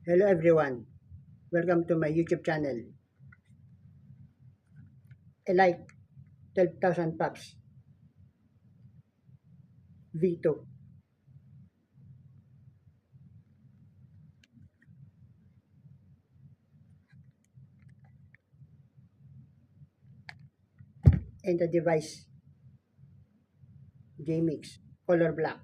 Hello everyone, welcome to my YouTube channel. I like 12,000 Pups V2 and the device JMix color black.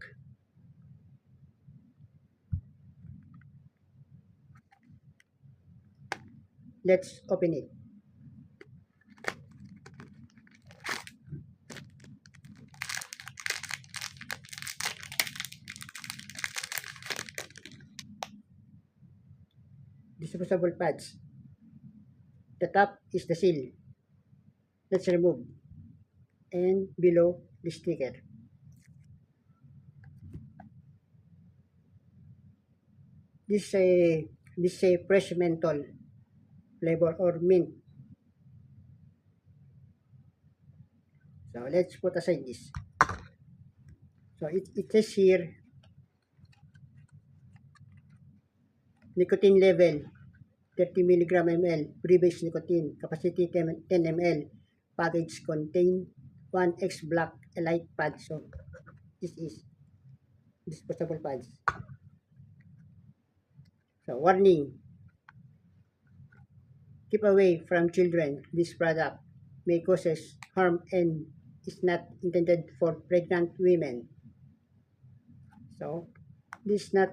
Let's open it. Disposable pads. The top is the seal. Let's remove. And below the sticker. This is a fresh menthol flavor or mint. So let's put aside this. So it says here nicotine level 30 mg ml, pre-base nicotine, capacity 10 ml, package contain 1x black elite pad. So this is disposable pads. So warning, keep away from children. This product may cause harm and is not intended for pregnant women. So this is not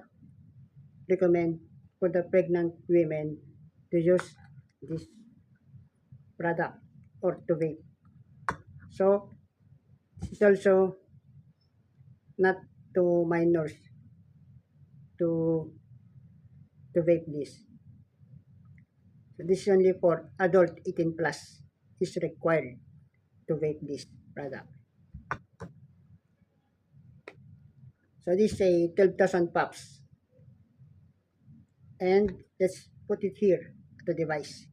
recommend for the pregnant women to use this product or to vape. So this is also not to minors to vape this. So this is only for adult 18 plus is required to vape this product. So this is a 12,000 Pups. And let's put it here, the device.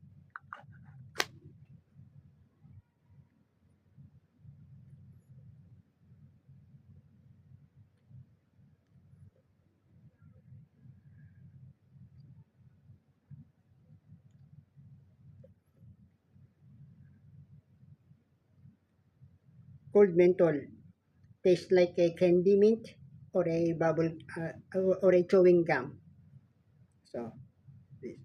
Cold menthol tastes like a candy mint or a bubble or a chewing gum. So this.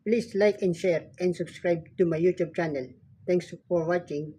Please like and share and subscribe to my YouTube channel. Thanks for watching.